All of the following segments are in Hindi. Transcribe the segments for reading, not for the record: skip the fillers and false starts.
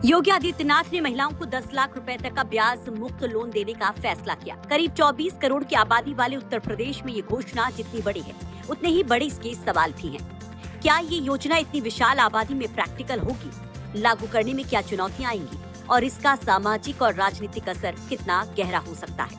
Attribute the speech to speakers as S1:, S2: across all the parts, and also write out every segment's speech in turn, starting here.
S1: योगी आदित्यनाथ ने महिलाओं को 10 लाख रुपए तक का ब्याज मुक्त लोन देने का फैसला किया। करीब 24 करोड़ की आबादी वाले उत्तर प्रदेश में ये घोषणा जितनी बड़ी है, उतने ही बड़े इसके सवाल भी हैं। क्या ये योजना इतनी विशाल आबादी में प्रैक्टिकल होगी? लागू करने में क्या चुनौतियां आएंगी और इसका सामाजिक और राजनीतिक असर कितना गहरा हो सकता है?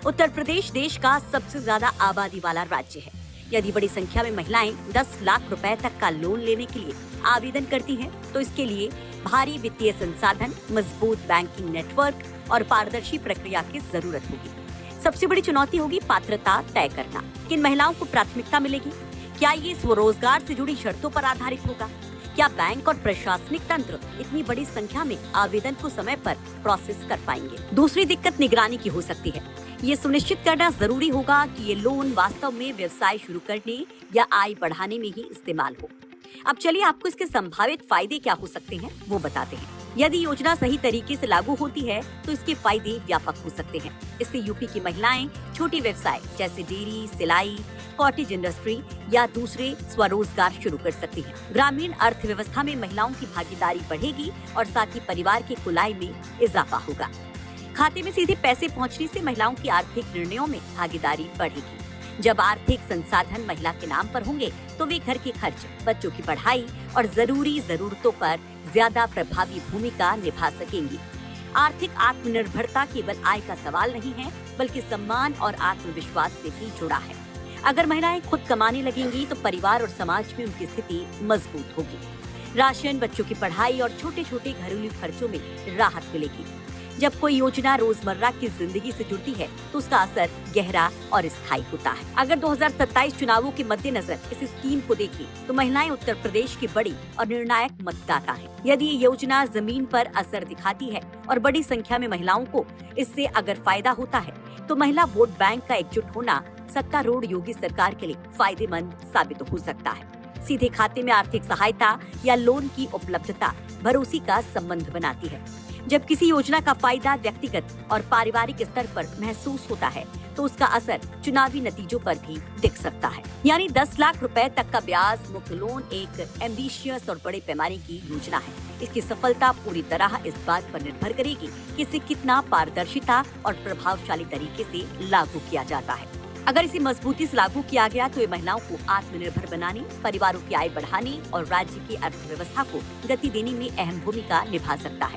S1: उत्तर प्रदेश देश का सबसे ज्यादा आबादी वाला राज्य है। यदि बड़ी संख्या में महिलाएं 10 लाख रुपए तक का लोन लेने के लिए आवेदन करती हैं, तो इसके लिए भारी वित्तीय संसाधन, मजबूत बैंकिंग नेटवर्क और पारदर्शी प्रक्रिया की जरूरत होगी। सबसे बड़ी चुनौती होगी पात्रता तय करना। किन महिलाओं को प्राथमिकता मिलेगी? क्या ये स्वरोजगार से जुड़ी शर्तों पर आधारित होगा? क्या बैंक और प्रशासनिक तंत्र इतनी बड़ी संख्या में आवेदन को समय पर प्रोसेस कर पाएंगे? दूसरी दिक्कत निगरानी की हो सकती है। ये सुनिश्चित करना जरूरी होगा कि ये लोन वास्तव में व्यवसाय शुरू करने या आय बढ़ाने में ही इस्तेमाल हो। अब चलिए आपको इसके संभावित फायदे क्या हो सकते हैं वो बताते हैं। यदि योजना सही तरीके से लागू होती है तो इसके फायदे व्यापक हो सकते हैं। इससे यूपी की महिलाएं छोटे व्यवसाय जैसे डेयरी, सिलाई, कॉटेज इंडस्ट्री या दूसरे स्वरोजगार शुरू कर सकती हैं। ग्रामीण अर्थव्यवस्था में महिलाओं की भागीदारी बढ़ेगी और साथ ही परिवार की कुल आय में इजाफा होगा। खाते में सीधे पैसे पहुंचने से महिलाओं की आर्थिक निर्णयों में भागीदारी बढ़ेगी। जब आर्थिक संसाधन महिला के नाम पर होंगे तो वे घर के खर्च, बच्चों की पढ़ाई और जरूरी जरूरतों पर ज्यादा प्रभावी भूमिका निभा सकेंगी। आर्थिक आत्मनिर्भरता केवल आय का सवाल नहीं है, बल्कि सम्मान और आत्मविश्वास से भी जुड़ा है। अगर महिलाएं खुद कमाने लगेंगी तो परिवार और समाज में उनकी स्थिति मजबूत होगी। राशन, बच्चों की पढ़ाई और छोटे छोटे घरेलू खर्चों में राहत मिलेगी। जब कोई योजना रोजमर्रा की जिंदगी से जुड़ती है तो उसका असर गहरा और स्थायी होता है। अगर 2027 चुनावों के मद्देनजर इस स्कीम को देखें तो महिलाएं उत्तर प्रदेश की बड़ी और निर्णायक मतदाता हैं। यदि ये योजना जमीन पर असर दिखाती है और बड़ी संख्या में महिलाओं को इससे अगर फायदा होता है तो महिला वोट बैंक का एकजुट होना सत्तारूढ़ योगी सरकार के लिए फायदेमंद साबित हो सकता है। सीधे खाते में आर्थिक सहायता या लोन की उपलब्धता भरोसे का संबंध बनाती है। जब किसी योजना का फायदा व्यक्तिगत और पारिवारिक स्तर पर महसूस होता है तो उसका असर चुनावी नतीजों पर भी दिख सकता है। यानी 10 लाख रुपए तक का ब्याज मुक्त लोन एक एम्बिशियस और बड़े पैमाने की योजना है। इसकी सफलता पूरी तरह इस बात पर निर्भर करेगी कि इसे कितना पारदर्शिता और प्रभावशाली तरीके से लागू किया जाता है। अगर इसे मजबूती से लागू किया गया तो ये महिलाओं को आत्मनिर्भर बनाने, परिवारों की आय बढ़ाने और राज्य की अर्थव्यवस्था को गति देने में अहम भूमिका निभा सकता है।